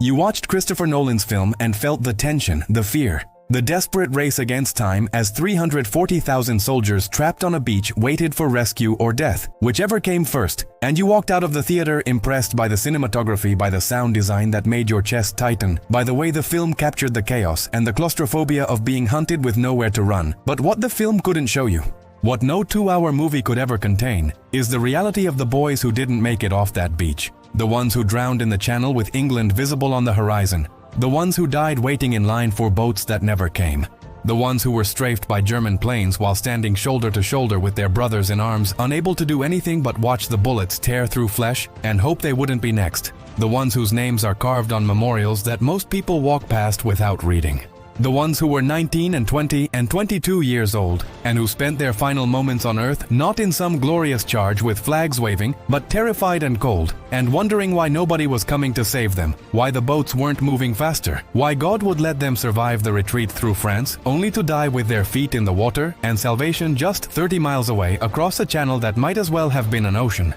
You watched Christopher Nolan's film and felt the tension, the fear, the desperate race against time as 340,000 soldiers trapped on a beach waited for rescue or death, whichever came first, and you walked out of the theater impressed by the cinematography, by the sound design that made your chest tighten, by the way the film captured the chaos and the claustrophobia of being hunted with nowhere to run. But what the film couldn't show you, what no 2-hour movie could ever contain, is the reality of the boys who didn't make it off that beach. The ones who drowned in the channel with England visible on the horizon. The ones who died waiting in line for boats that never came. The ones who were strafed by German planes while standing shoulder to shoulder with their brothers in arms, unable to do anything but watch the bullets tear through flesh and hope they wouldn't be next. The ones whose names are carved on memorials that most people walk past without reading. The ones who were 19 and 20 and 22 years old, and who spent their final moments on Earth not in some glorious charge with flags waving, but terrified and cold, and wondering why nobody was coming to save them, why the boats weren't moving faster, why God would let them survive the retreat through France, only to die with their feet in the water and salvation just 30 miles away across a channel that might as well have been an ocean.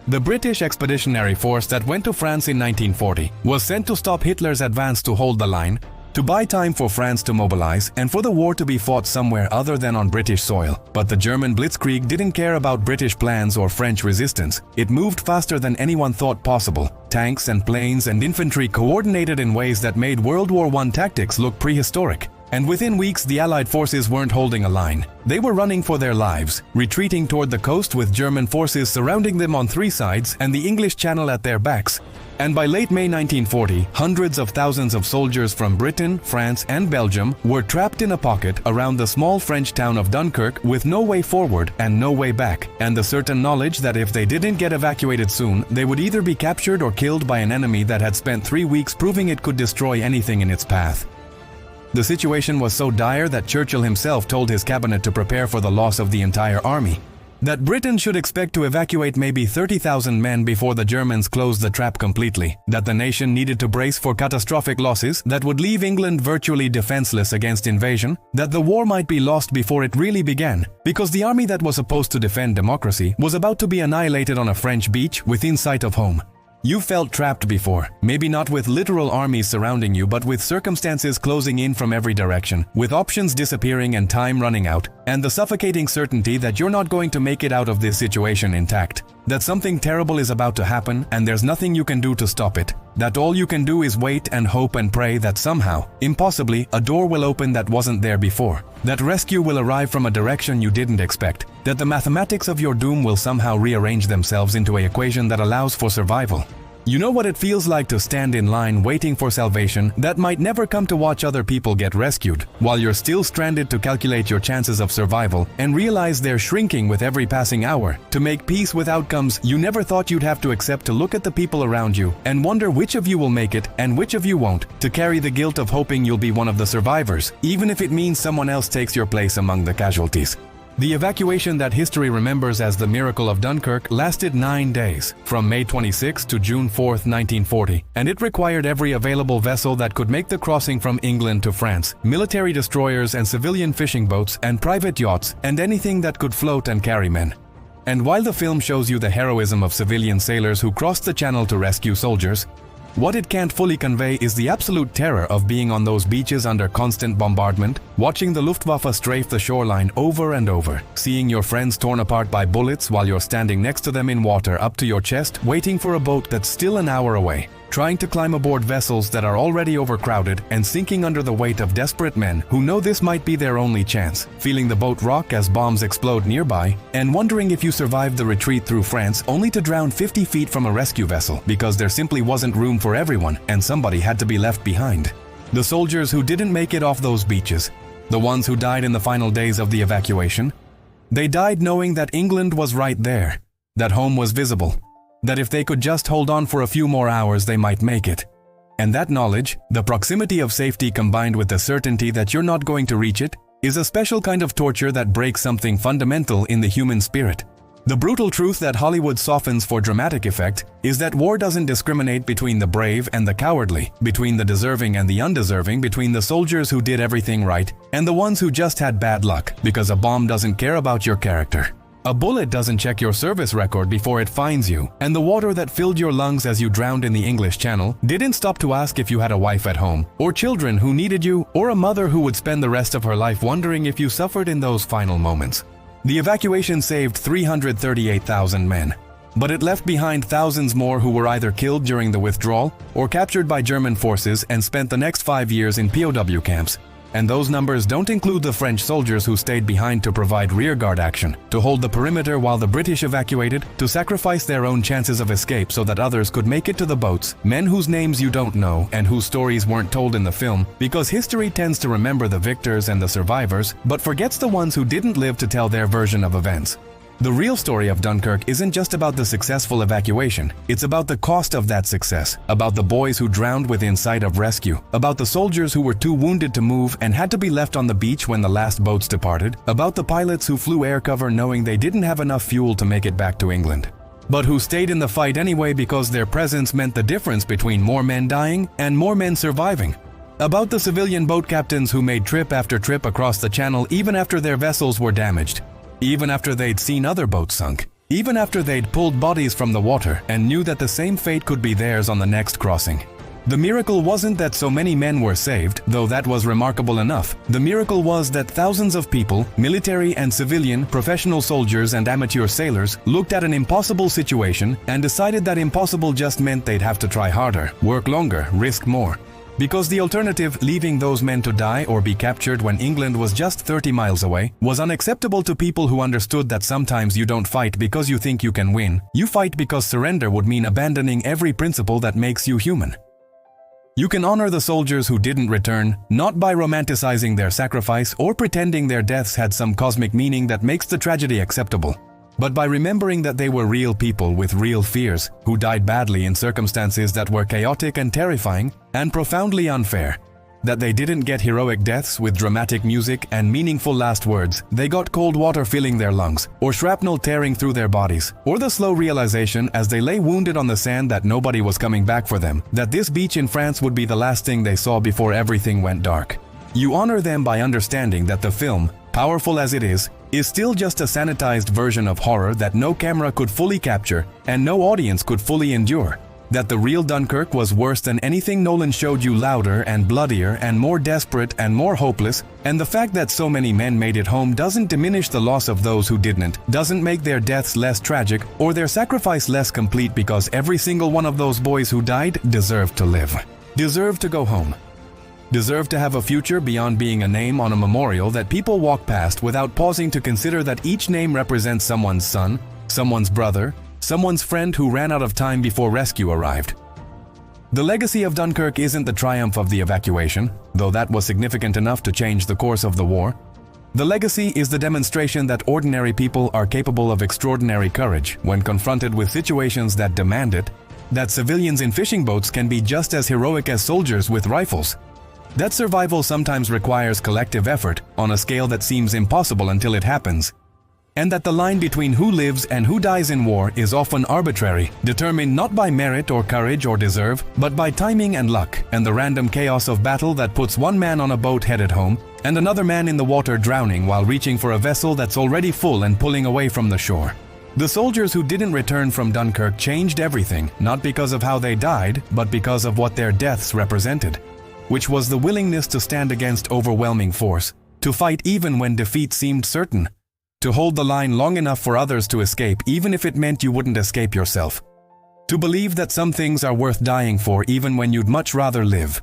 The British Expeditionary Force that went to France in 1940 was sent to stop Hitler's advance, to hold the line, to buy time for France to mobilize and for the war to be fought somewhere other than on British soil. But the German blitzkrieg didn't care about British plans or French resistance. It moved faster than anyone thought possible. Tanks and planes and infantry coordinated in ways that made World War I tactics look prehistoric. And within weeks, the Allied forces weren't holding a line. They were running for their lives, retreating toward the coast with German forces surrounding them on 3 sides and the English Channel at their backs. And by late May 1940, hundreds of thousands of soldiers from Britain, France, and Belgium were trapped in a pocket around the small French town of Dunkirk with no way forward and no way back, and the certain knowledge that if they didn't get evacuated soon, they would either be captured or killed by an enemy that had spent 3 weeks proving it could destroy anything in its path. The situation was so dire that Churchill himself told his cabinet to prepare for the loss of the entire army. That Britain should expect to evacuate maybe 30,000 men before the Germans closed the trap completely. That the nation needed to brace for catastrophic losses that would leave England virtually defenseless against invasion. That the war might be lost before it really began, because the army that was supposed to defend democracy was about to be annihilated on a French beach within sight of home. You felt trapped before, maybe not with literal armies surrounding you, but with circumstances closing in from every direction, with options disappearing and time running out, and the suffocating certainty that you're not going to make it out of this situation intact. That something terrible is about to happen and there's nothing you can do to stop it. That all you can do is wait and hope and pray that somehow, impossibly, a door will open that wasn't there before. That rescue will arrive from a direction you didn't expect. That the mathematics of your doom will somehow rearrange themselves into an equation that allows for survival. You know what it feels like to stand in line waiting for salvation that might never come, to watch other people get rescued, while you're still stranded, to calculate your chances of survival and realize they're shrinking with every passing hour, to make peace with outcomes you never thought you'd have to accept, to look at the people around you and wonder which of you will make it and which of you won't, to carry the guilt of hoping you'll be one of the survivors, even if it means someone else takes your place among the casualties. The evacuation that history remembers as the Miracle of Dunkirk lasted 9 days, from May 26 to June 4, 1940, and it required every available vessel that could make the crossing from England to France, military destroyers and civilian fishing boats and private yachts, and anything that could float and carry men. And while the film shows you the heroism of civilian sailors who crossed the channel to rescue soldiers, what it can't fully convey is the absolute terror of being on those beaches under constant bombardment, watching the Luftwaffe strafe the shoreline over and over, seeing your friends torn apart by bullets while you're standing next to them in water up to your chest, waiting for a boat that's still an hour away, trying to climb aboard vessels that are already overcrowded and sinking under the weight of desperate men who know this might be their only chance, feeling the boat rock as bombs explode nearby, and wondering if you survived the retreat through France only to drown 50 feet from a rescue vessel because there simply wasn't room for everyone and somebody had to be left behind. The soldiers who didn't make it off those beaches, the ones who died in the final days of the evacuation, they died knowing that England was right there, that home was visible, that if they could just hold on for a few more hours they might make it. And that knowledge, the proximity of safety combined with the certainty that you're not going to reach it, is a special kind of torture that breaks something fundamental in the human spirit. The brutal truth that Hollywood softens for dramatic effect is that war doesn't discriminate between the brave and the cowardly, between the deserving and the undeserving, between the soldiers who did everything right and the ones who just had bad luck, because a bomb doesn't care about your character. A bullet doesn't check your service record before it finds you, and the water that filled your lungs as you drowned in the English Channel didn't stop to ask if you had a wife at home, or children who needed you, or a mother who would spend the rest of her life wondering if you suffered in those final moments. The evacuation saved 338,000 men, but it left behind thousands more who were either killed during the withdrawal or captured by German forces and spent the next 5 years in POW camps. And those numbers don't include the French soldiers who stayed behind to provide rearguard action, to hold the perimeter while the British evacuated, to sacrifice their own chances of escape so that others could make it to the boats, men whose names you don't know and whose stories weren't told in the film, because history tends to remember the victors and the survivors, but forgets the ones who didn't live to tell their version of events. The real story of Dunkirk isn't just about the successful evacuation, it's about the cost of that success, about the boys who drowned within sight of rescue, about the soldiers who were too wounded to move and had to be left on the beach when the last boats departed, about the pilots who flew air cover knowing they didn't have enough fuel to make it back to England, but who stayed in the fight anyway because their presence meant the difference between more men dying and more men surviving. About the civilian boat captains who made trip after trip across the channel even after their vessels were damaged, even after they'd seen other boats sunk, even after they'd pulled bodies from the water and knew that the same fate could be theirs on the next crossing. The miracle wasn't that so many men were saved, though that was remarkable enough. The miracle was that thousands of people, military and civilian, professional soldiers and amateur sailors, looked at an impossible situation and decided that impossible just meant they'd have to try harder, work longer, risk more. Because the alternative, leaving those men to die or be captured when England was just 30 miles away, was unacceptable to people who understood that sometimes you don't fight because you think you can win. You fight because surrender would mean abandoning every principle that makes you human. You can honor the soldiers who didn't return, not by romanticizing their sacrifice or pretending their deaths had some cosmic meaning that makes the tragedy acceptable, but by remembering that they were real people with real fears, who died badly in circumstances that were chaotic and terrifying and profoundly unfair. That they didn't get heroic deaths with dramatic music and meaningful last words, they got cold water filling their lungs, or shrapnel tearing through their bodies, or the slow realization as they lay wounded on the sand that nobody was coming back for them, that this beach in France would be the last thing they saw before everything went dark. You honor them by understanding that the film, powerful as it is still just a sanitized version of horror that no camera could fully capture and no audience could fully endure. That the real Dunkirk was worse than anything Nolan showed you, louder and bloodier and more desperate and more hopeless, and the fact that so many men made it home doesn't diminish the loss of those who didn't, doesn't make their deaths less tragic or their sacrifice less complete, because every single one of those boys who died deserved to live, deserved to go home, deserve to have a future beyond being a name on a memorial that people walk past without pausing to consider that each name represents someone's son, someone's brother, someone's friend who ran out of time before rescue arrived. The legacy of Dunkirk isn't the triumph of the evacuation, though that was significant enough to change the course of the war. The legacy is the demonstration that ordinary people are capable of extraordinary courage when confronted with situations that demand it, that civilians in fishing boats can be just as heroic as soldiers with rifles, that survival sometimes requires collective effort on a scale that seems impossible until it happens, and that the line between who lives and who dies in war is often arbitrary, determined not by merit or courage or deserve, but by timing and luck, and the random chaos of battle that puts one man on a boat headed home, and another man in the water drowning while reaching for a vessel that's already full and pulling away from the shore. The soldiers who didn't return from Dunkirk changed everything, not because of how they died, but because of what their deaths represented, which was the willingness to stand against overwhelming force, to fight even when defeat seemed certain, to hold the line long enough for others to escape even if it meant you wouldn't escape yourself, to believe that some things are worth dying for even when you'd much rather live.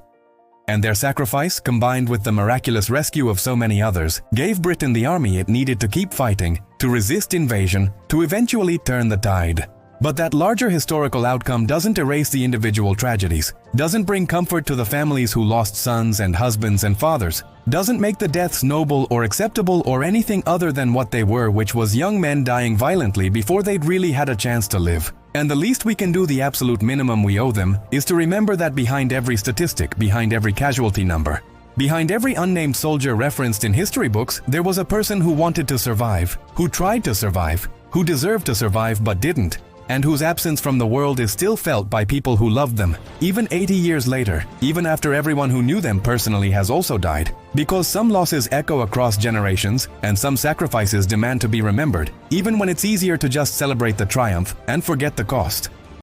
And their sacrifice, combined with the miraculous rescue of so many others, gave Britain the army it needed to keep fighting, to resist invasion, to eventually turn the tide. But that larger historical outcome doesn't erase the individual tragedies, doesn't bring comfort to the families who lost sons and husbands and fathers, doesn't make the deaths noble or acceptable or anything other than what they were, which was young men dying violently before they'd really had a chance to live. And the least we can do, the absolute minimum we owe them, is to remember that behind every statistic, behind every casualty number, behind every unnamed soldier referenced in history books, there was a person who wanted to survive, who tried to survive, who deserved to survive but didn't, and whose absence from the world is still felt by people who loved them, even 80 years later, even after everyone who knew them personally has also died. Because some losses echo across generations and some sacrifices demand to be remembered, even when it's easier to just celebrate the triumph and forget the cost.